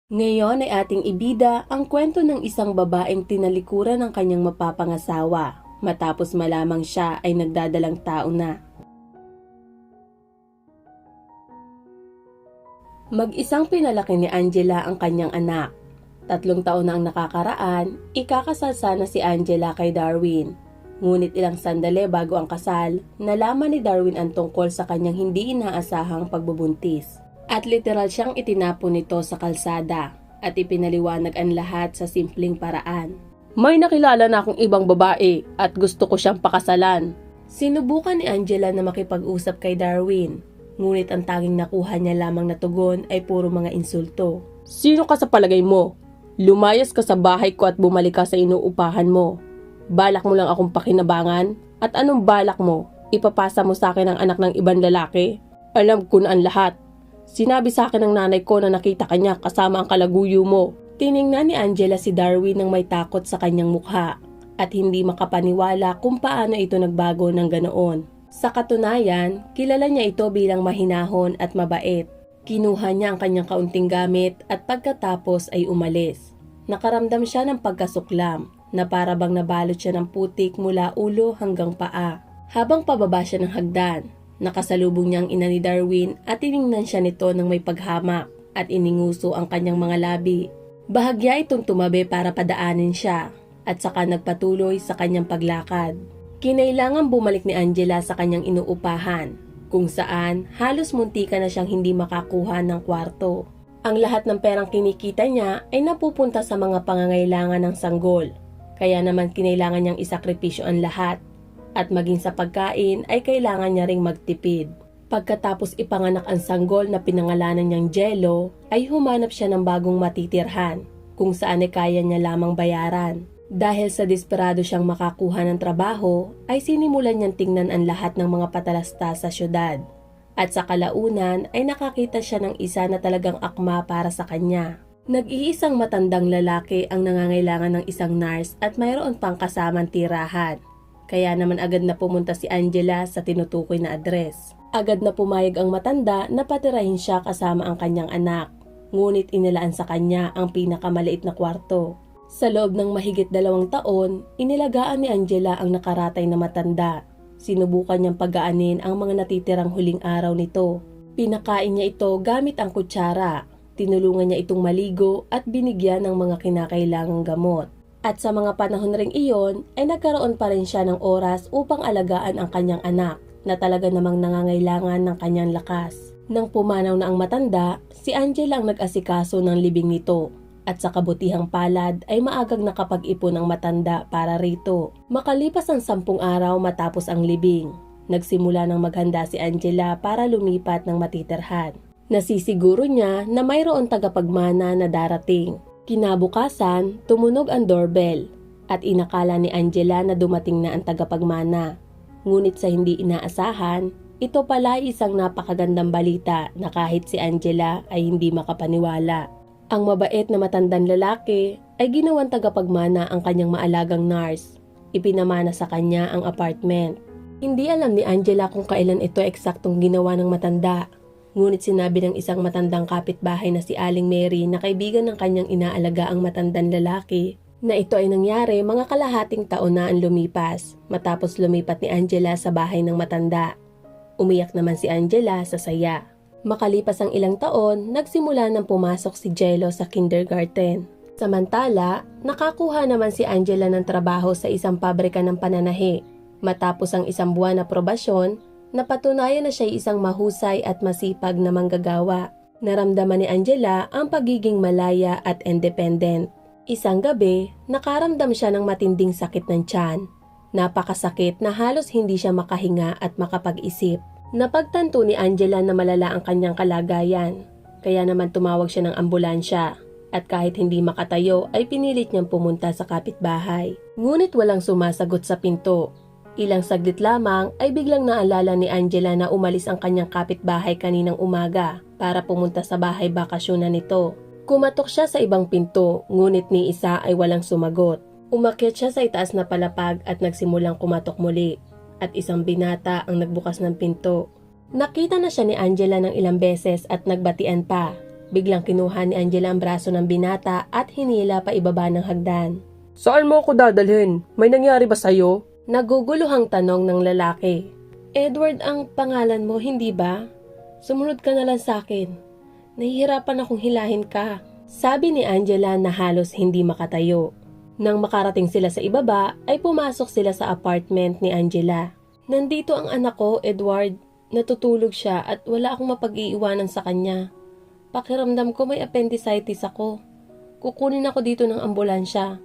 Ngayon ay ating ibida ang kwento ng isang babaeng tinalikuran ng kanyang mapapangasawa matapos malamang siya ay nagdadalang tao na. Mag-isang pinalaki ni Angela ang kanyang anak. 3 taon na ang nakakaraan, ikakasal sana si Angela kay Darwin. Ngunit ilang sandali bago ang kasal, nalaman ni Darwin ang tungkol sa kanyang hindi inaasahang pagbubuntis. At literal siyang itinapon nito sa kalsada at ipinaliwanag ang lahat sa simpleng paraan. May nakilala na akong ibang babae at gusto ko siyang pakasalan. Sinubukan ni Angela na makipag-usap kay Darwin, ngunit ang tanging nakuha niya lamang na tugon ay puro mga insulto. Sino ka sa palagay mo? Lumayas ka sa bahay ko at bumalik ka sa inuupahan mo. Balak mo lang akong pakinabangan? At anong balak mo? Ipapasa mo sa akin ang anak ng ibang lalaki? Alam ko na ang lahat. Sinabi sa akin ng nanay ko na nakita kanya kasama ang kalaguyo mo. Tiningnan ni Angela si Darwin nang may takot sa kanyang mukha at hindi makapaniwala kung paano ito nagbago ng ganoon. Sa katunayan, kilala niya ito bilang mahinahon at mabait. Kinuha niya ang kanyang kaunting gamit at pagkatapos ay umalis. Nakaramdam siya ng pagkasuklam na para bang nabalot siya ng putik mula ulo hanggang paa. Habang pababa siya ng hagdan, nakasalubong niya ang ina ni Darwin at tiningnan siya nito ng may paghamak at ininguso ang kanyang mga labi. Bahagya itong tumabi para padaanin siya at saka nagpatuloy sa kanyang paglakad. Kinailangan bumalik ni Angela sa kanyang inuupahan kung saan halos muntika na siyang hindi makakuha ng kwarto. Ang lahat ng perang kinikita niya ay napupunta sa mga pangangailangan ng sanggol, kaya naman kinailangan niyang isakripisyo ang lahat. At maging sa pagkain ay kailangan niya ring magtipid. Pagkatapos ipanganak ang sanggol na pinangalanan niyang Jello, ay humanap siya ng bagong matitirhan, kung saan ay kaya niya lamang bayaran. Dahil sa desperado siyang makakuha ng trabaho, ay sinimulan niyang tingnan ang lahat ng mga patalasta sa syudad. At sa kalaunan ay nakakita siya ng isa na talagang akma para sa kanya. Nag-iisang matandang lalaki ang nangangailangan ng isang nurse at mayroon pang kasamang tirahan. Kaya naman agad na pumunta si Angela sa tinutukoy na address. Agad na pumayag ang matanda na patirahin siya kasama ang kanyang anak. Ngunit inilaan sa kanya ang pinakamaliit na kwarto. Sa loob ng mahigit 2 taon, inilagaan ni Angela ang nakaratay na matanda. Sinubukan niyang pagaanin ang mga natitirang huling araw nito. Pinakain niya ito gamit ang kutsara. Tinulungan niya itong maligo at binigyan ng mga kinakailangang gamot. At sa mga panahon ring iyon ay nagkaroon pa rin siya ng oras upang alagaan ang kanyang anak na talaga namang nangangailangan ng kanyang lakas. Nang pumanaw na ang matanda, si Angela ang nag-asikaso ng libing nito. At sa kabutihang palad ay maagang nakapag-ipon ang matanda para rito. Makalipas ang 10 araw matapos ang libing, nagsimula ng maghanda si Angela para lumipat ng matitirhan. Nasisiguro niya na mayroon tagapagmana na darating. Kinabukasan, tumunog ang doorbell at inakala ni Angela na dumating na ang tagapagmana. Ngunit sa hindi inaasahan, ito pala ay isang napakagandang balita na kahit si Angela ay hindi makapaniwala. Ang mabait na matandang lalaki ay ginawang tagapagmana ang kanyang maalagang nurse. Ipinamana sa kanya ang apartment. Hindi alam ni Angela kung kailan ito eksaktong ginawa ng matanda. Ngunit sinabi ng isang matandang kapitbahay na si Aling Mary na kaibigan ng kanyang inaalaga ang matandang lalaki na ito ay nangyari mga kalahating taon na ang lumipas matapos lumipat ni Angela sa bahay ng matanda. Umiyak naman si Angela sa saya. Makalipas ang ilang taon, nagsimula nang pumasok si Jello sa kindergarten. Samantala, nakakuha naman si Angela ng trabaho sa isang pabrika ng pananahi. Matapos ang 1 buwan na probasyon, napatunayan na siya isang mahusay at masipag na manggagawa. Naramdaman ni Angela ang pagiging malaya at independent. Isang gabi, nakaramdam siya ng matinding sakit ng tiyan. Napakasakit na halos hindi siya makahinga at makapag-isip. Napagtanto ni Angela na malala ang kanyang kalagayan. Kaya naman tumawag siya ng ambulansya. At kahit hindi makatayo ay pinilit niyang pumunta sa kapitbahay. Ngunit walang sumasagot sa pinto. Ilang saglit lamang ay biglang naalala ni Angela na umalis ang kanyang kapitbahay kaninang umaga para pumunta sa bahay bakasyonan nito. Kumatok siya sa ibang pinto, ngunit ni isa ay walang sumagot. Umakyat siya sa itaas na palapag at nagsimulang kumatok muli. At isang binata ang nagbukas ng pinto. Nakita na siya ni Angela ng ilang beses at nagbatian pa. Biglang kinuha ni Angela ang braso ng binata at hinila pa ibaba ng hagdan. Saan mo ako dadalhin? May nangyari ba sa'yo? Naguguluhang tanong ng lalaki. Edward ang pangalan mo, hindi ba? Sumunod ka na lang sa akin. Nahihirapan akong hilahin ka. Sabi ni Angela na halos hindi makatayo. Nang makarating sila sa ibaba, ay pumasok sila sa apartment ni Angela. Nandito ang anak ko, Edward. Natutulog siya at wala akong mapag-iiwanan sa kanya. Pakiramdam ko may appendicitis ako. Kukunin ako dito ng ambulansya.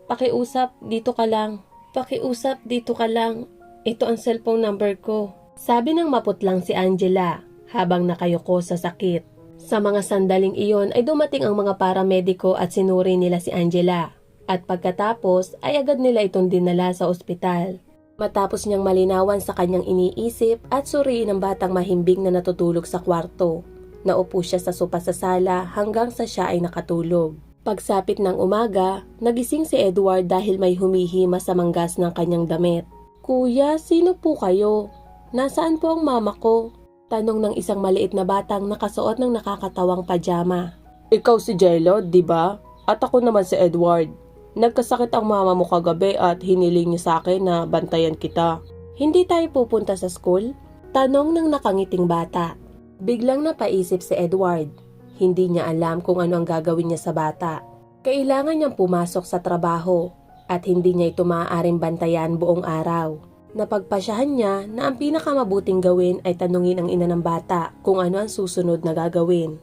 Pakiusap, dito ka lang. Pakiusap, dito ka lang. Ito ang cellphone number ko. Sabi ng maputlang si Angela habang nakayuko sa sakit. Sa mga sandaling iyon ay dumating ang mga paramediko at sinuri nila si Angela. At pagkatapos ay agad nila itong dinala sa ospital. Matapos niyang malinawan sa kanyang iniisip at suriin ang batang mahimbing na natutulog sa kwarto. Naupo siya sa sopa sa sala hanggang sa siya ay nakatulog. Pagsapit ng umaga, nagising si Edward dahil may humihima sa manggas ng kanyang damit. Kuya, sino po kayo? Nasaan po ang mama ko? Tanong ng isang maliit na batang nakasuot ng nakakatawang pajama. Ikaw si Jello, di ba? At ako naman si Edward. Nagkasakit ang mama mo kagabi at hiniling niya sa akin na bantayan kita. Hindi tayo pupunta sa school? Tanong ng nakangiting bata. Biglang napaisip si Edward. Hindi niya alam kung ano ang gagawin niya sa bata. Kailangan niyang pumasok sa trabaho at hindi niya ito maaaring bantayan buong araw. Napagpasyahan niya na ang pinakamabuting gawin ay tanungin ang ina ng bata kung ano ang susunod na gagawin.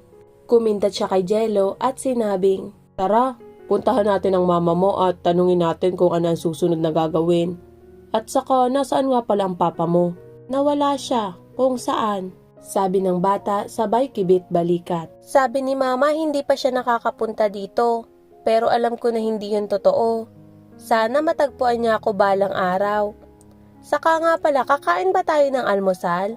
Kumindat siya kay Jello at sinabing, Tara, puntahan natin ang mama mo at tanungin natin kung ano ang susunod na gagawin. At saka, nasaan nga pala ang papa mo? Nawala siya. Kung saan? Sabi ng bata sabay kibit balikat. Sabi ni mama hindi pa siya nakakapunta dito. Pero alam ko na hindi yun totoo. Sana matagpuan niya ako balang araw. Saka nga pala, kakain ba tayo ng almusal?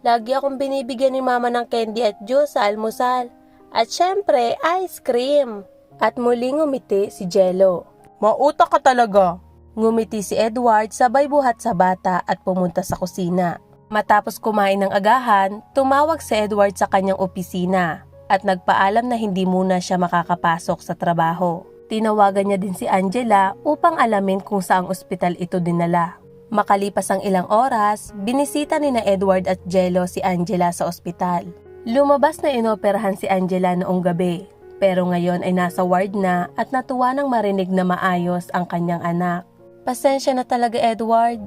Lagi akong binibigyan ni mama ng candy at juice sa almusal. At syempre, ice cream. At muling ngumiti si Jello. Mautak ka talaga. Ngumiti si Edward sabay buhat sa bata at pumunta sa kusina. Matapos kumain ng agahan, tumawag si Edward sa kanyang opisina at nagpaalam na hindi muna siya makakapasok sa trabaho. Tinawagan niya din si Angela upang alamin kung saang ospital ito dinala. Makalipas ang ilang oras, binisita ni na Edward at Jello si Angela sa ospital. Lumabas na inoperahan si Angela noong gabi, pero ngayon ay nasa ward na at natuwa nang marinig na maayos ang kanyang anak. Pasensya na talaga, Edward.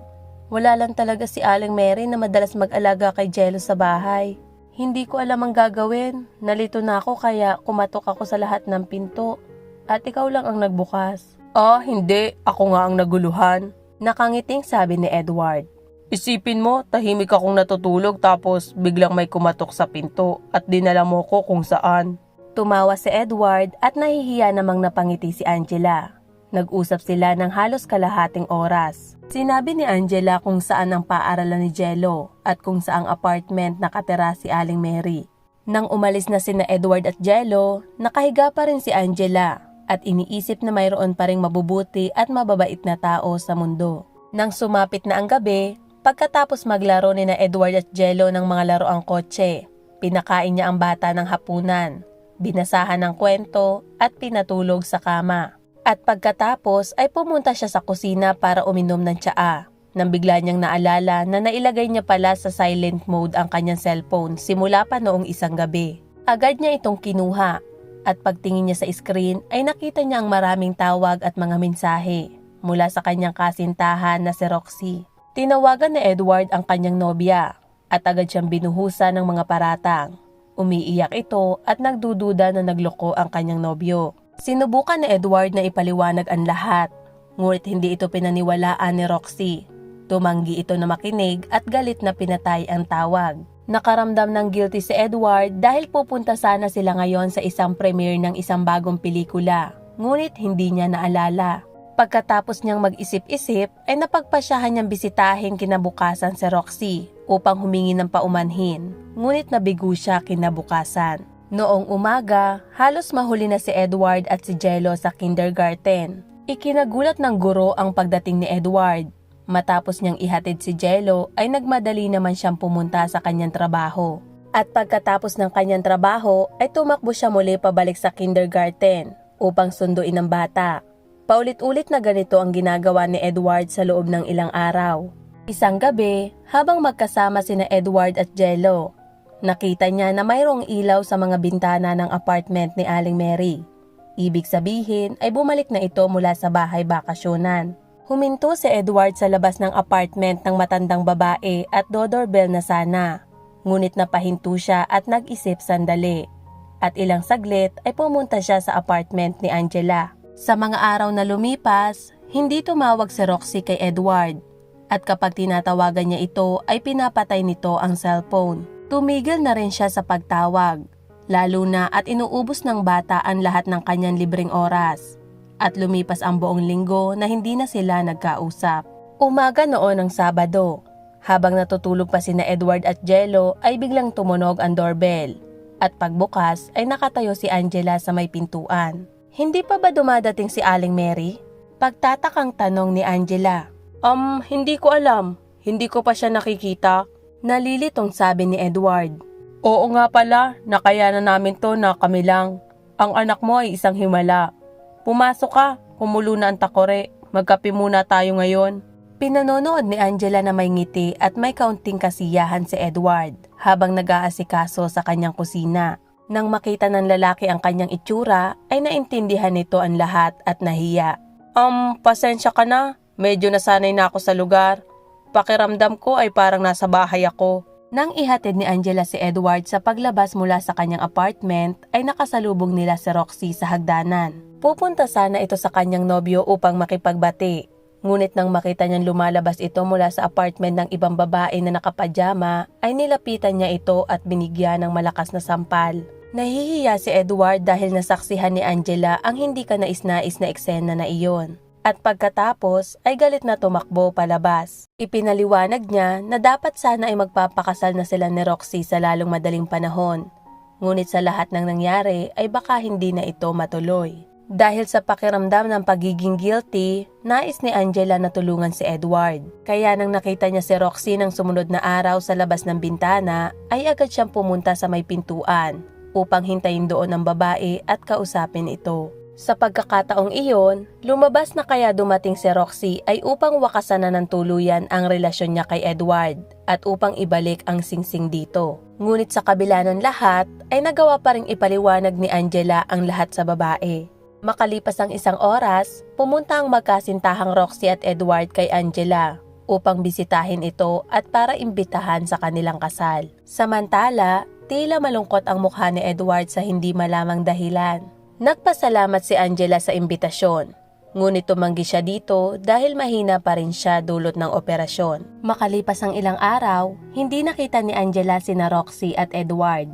Wala lang talaga si Aling Mary na madalas mag-alaga kay Jello sa bahay. Hindi ko alam ang gagawin. Nalito na ako kaya kumatok ako sa lahat ng pinto. At ikaw lang ang nagbukas. Hindi. Ako nga ang naguluhan. Nakangiting sabi ni Edward. Isipin mo, tahimik akong natutulog tapos biglang may kumatok sa pinto at dinala mo ko kung saan. Tumawa si Edward at nahihiya namang napangiti si Angela. Nag-usap sila ng halos kalahating oras. Sinabi ni Angela kung saan ang paaralan ni Jello at kung saang apartment nakatira si Aling Mary. Nang umalis na sina Edward at Jello, nakahiga pa rin si Angela at iniisip na mayroon pa ring mabubuti at mababait na tao sa mundo. Nang sumapit na ang gabi, pagkatapos maglaro ni na Edward at Jello ng mga laroang kotse, pinakain niya ang bata ng hapunan, binasahan ng kwento at pinatulog sa kama. At pagkatapos ay pumunta siya sa kusina para uminom ng tsaa. Nang bigla niyang naalala na nailagay niya pala sa silent mode ang kanyang cellphone simula pa noong isang gabi. Agad niya itong kinuha at pagtingin niya sa screen ay nakita niya ang maraming tawag at mga mensahe mula sa kanyang kasintahan na si Roxy. Tinawagan ni Edward ang kanyang nobya at agad siyang binuhusan ng mga paratang. Umiiyak ito at nagdududa na nagloko ang kanyang nobyo. Sinubukan ni Edward na ipaliwanag ang lahat, ngunit hindi ito pinaniwalaan ni Roxy. Tumanggi ito na makinig at galit na pinatay ang tawag. Nakaramdam ng guilty si Edward dahil pupunta sana sila ngayon sa isang premiere ng isang bagong pelikula, ngunit hindi niya naalala. Pagkatapos niyang mag-isip-isip ay napagpasyahan niyang bisitahin kinabukasan si Roxy upang humingi ng paumanhin, ngunit nabigo siya kinabukasan. Noong umaga, halos mahuli na si Edward at si Jello sa kindergarten. Ikinagulat ng guro ang pagdating ni Edward. Matapos niyang ihatid si Jello ay nagmadali naman siyang pumunta sa kanyang trabaho. At pagkatapos ng kanyang trabaho ay tumakbo siya muli pabalik sa kindergarten upang sunduin ang bata. Paulit-ulit na ganito ang ginagawa ni Edward sa loob ng ilang araw. Isang gabi, habang magkasama sina Edward at Jello, nakita niya na mayroong ilaw sa mga bintana ng apartment ni Aling Mary. Ibig sabihin ay bumalik na ito mula sa bahay bakasyonan. Huminto si Edward sa labas ng apartment ng matandang babae at doorbell na sana. Ngunit napahinto siya at nag-isip sandali. At ilang saglit ay pumunta siya sa apartment ni Angela. Sa mga araw na lumipas, hindi tumawag si Roxy kay Edward. At kapag tinatawagan niya ito ay pinapatay nito ang cellphone. Tumigil na rin siya sa pagtawag. Lalo na at inuubos ng bata ang lahat ng kanyang libreng oras. At lumipas ang buong linggo na hindi na sila nagkausap. Umaga noon ng Sabado. Habang natutulog pa sina Edward at Jello ay biglang tumunog ang doorbell. At pagbukas ay nakatayo si Angela sa may pintuan. Hindi pa ba dumadating si Aling Mary? Pagtatakang tanong ni Angela. Hindi ko alam. Hindi ko pa siya nakikita. Nalilitong sabi ni Edward. Oo nga pala, nakayanan namin to na kami lang. Ang anak mo ay isang himala. Pumasok ka, kumulo na ang takore. Magkape muna tayo ngayon. Pinanonood ni Angela na may ngiti at may kaunting kasiyahan si Edward habang nag-aasikaso sa kanyang kusina. Nang makita ng lalaki ang kanyang itsura, ay naintindihan nito ang lahat at nahiya. Pasensya ka na. Medyo nasanay na ako sa lugar. Pakiramdam ko ay parang nasa bahay ako. Nang ihatid ni Angela si Edward sa paglabas mula sa kanyang apartment, ay nakasalubong nila si Roxy sa hagdanan. Pupunta sana ito sa kanyang nobyo upang makipagbati. Ngunit nang makita niyang lumalabas ito mula sa apartment ng ibang babae na nakapajama, ay nilapitan niya ito at binigyan ng malakas na sampal. Nahihiya si Edward dahil nasaksihan ni Angela ang hindi kanais-nais na eksena na iyon. At pagkatapos ay galit na tumakbo palabas. Ipinaliwanag niya na dapat sana ay magpapakasal na sila ni Roxy sa lalong madaling panahon. Ngunit sa lahat ng nangyari ay baka hindi na ito matuloy. Dahil sa pakiramdam ng pagiging guilty, nais ni Angela na tulungan si Edward. Kaya nang nakita niya si Roxy ng sumunod na araw sa labas ng bintana, ay agad siyang pumunta sa may pintuan upang hintayin doon ang babae at kausapin ito. Sa pagkakataong iyon, lumabas na kaya dumating si Roxy ay upang wakasan na ng tuluyan ang relasyon niya kay Edward at upang ibalik ang singsing dito. Ngunit sa kabila ng lahat ay nagawa pa ring ipaliwanag ni Angela ang lahat sa babae. Makalipas ang isang oras, pumunta ang magkasintahang Roxy at Edward kay Angela upang bisitahin ito at para imbitahan sa kanilang kasal. Samantala, tila malungkot ang mukha ni Edward sa hindi malamang dahilan. Nagpasalamat si Angela sa imbitasyon, ngunit tumanggi siya dito dahil mahina pa rin siya dulot ng operasyon. Makalipas ang ilang araw, hindi nakita ni Angela sina Roxy at Edward.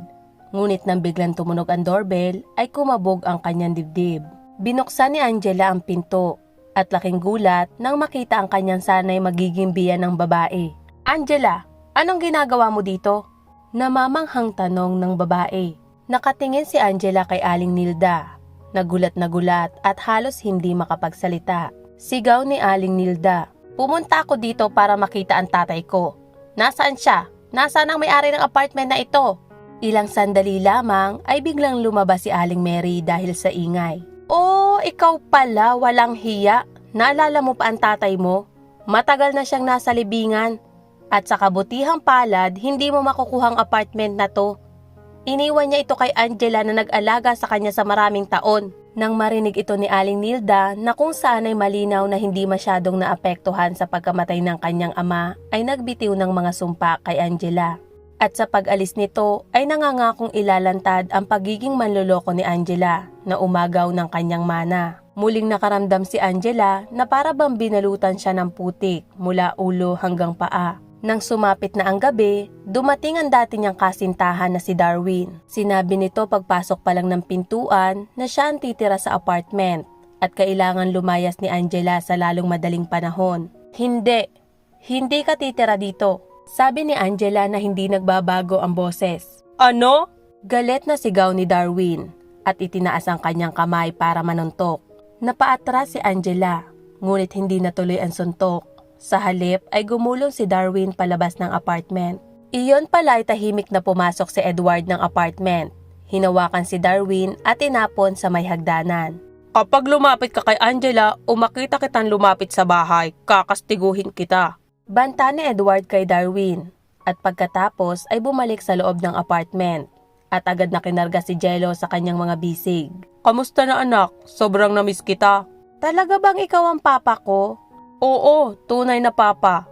Ngunit nang biglang tumunog ang doorbell ay kumabog ang kanyang dibdib. Binuksan ni Angela ang pinto at laking gulat nang makita ang kanyang sanay magiging biyan ng babae. Angela, anong ginagawa mo dito? Namamanghang tanong ng babae. Nakatingin si Angela kay Aling Nilda. Nagulat na gulat at halos hindi makapagsalita. Sigaw ni Aling Nilda. Pumunta ako dito para makita ang tatay ko. Nasaan siya? Nasaan ang may-ari ng apartment na ito? Ilang sandali lamang ay biglang lumabas si Aling Mary dahil sa ingay. Oh, ikaw pala, walang hiya. Naalala mo pa ang tatay mo? Matagal na siyang nasa libingan. At sa kabutihang palad, hindi mo makukuhang apartment na to. Iniwan niya ito kay Angela na nag-alaga sa kanya sa maraming taon. Nang marinig ito ni Aling Nilda na kung saan ay malinaw na hindi masyadong naapektuhan sa pagkamatay ng kanyang ama, ay nagbitiw ng mga sumpa kay Angela. At sa pag-alis nito ay nangangakong ilalantad ang pagiging manloloko ni Angela na umagaw ng kanyang mana. Muling nakaramdam si Angela na para bang binalutan siya ng putik mula ulo hanggang paa. Nang sumapit na ang gabi, dumating ang dati niyang kasintahan na si Darwin. Sinabi nito pagpasok pa lang ng pintuan na siya ang titira sa apartment at kailangan lumayas ni Angela sa lalong madaling panahon. Hindi ka titira dito. Sabi ni Angela na hindi nagbabago ang boses. Ano? Galit na sigaw ni Darwin at itinaas ang kanyang kamay para manuntok. Napaatras si Angela, ngunit hindi natuloy ang suntok. Sa halip ay gumulong si Darwin palabas ng apartment. Iyon pala ay tahimik na pumasok si Edward ng apartment. Hinawakan si Darwin at tinapon sa may hagdanan. Kapag lumapit ka kay Angela o makita kitang lumapit sa bahay, kakastiguhin kita. Banta ni Edward kay Darwin. At pagkatapos ay bumalik sa loob ng apartment. At agad na kinarga si Jello sa kanyang mga bisig. Kamusta na anak? Sobrang namiss kita. Talaga bang ikaw ang papa ko? Oo, tunay na papa.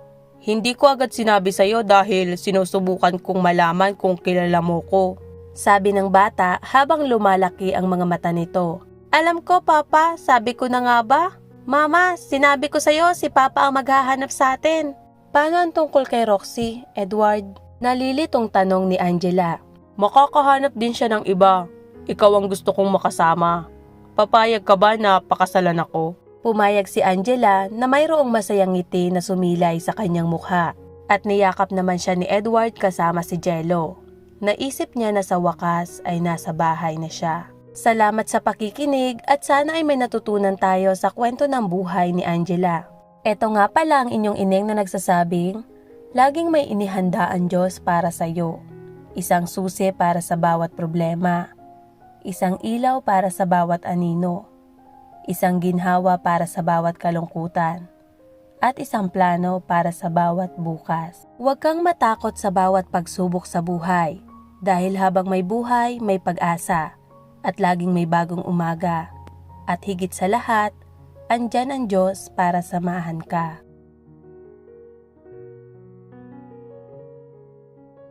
Hindi ko agad sinabi sa'yo dahil sinusubukan kong malaman kung kilala mo ko. Sabi ng bata habang lumalaki ang mga mata nito. Alam ko papa, sabi ko na nga ba? Mama, sinabi ko sa'yo si papa ang maghahanap sa atin. Paano ang tungkol kay Roxy, Edward? Nalilitong tanong ni Angela. Makakahanap din siya ng iba. Ikaw ang gusto kong makasama. Papayag ka ba na pakasalan ako? Pumayag si Angela na mayroong masayang ngiti na sumilay sa kanyang mukha. At niyakap naman siya ni Edward kasama si Jello. Naisip niya na sa wakas ay nasa bahay na siya. Salamat sa pakikinig at sana ay may natutunan tayo sa kwento ng buhay ni Angela. Ito nga pala ang inyong ineng na nagsasabing, laging may inihanda ang Diyos para sa iyo. Isang susi para sa bawat problema. Isang ilaw para sa bawat anino. Isang ginhawa para sa bawat kalungkutan. At isang plano para sa bawat bukas. Huwag kang matakot sa bawat pagsubok sa buhay. Dahil habang may buhay, may pag-asa. At laging may bagong umaga. At higit sa lahat, andyan ang Diyos para samahan ka.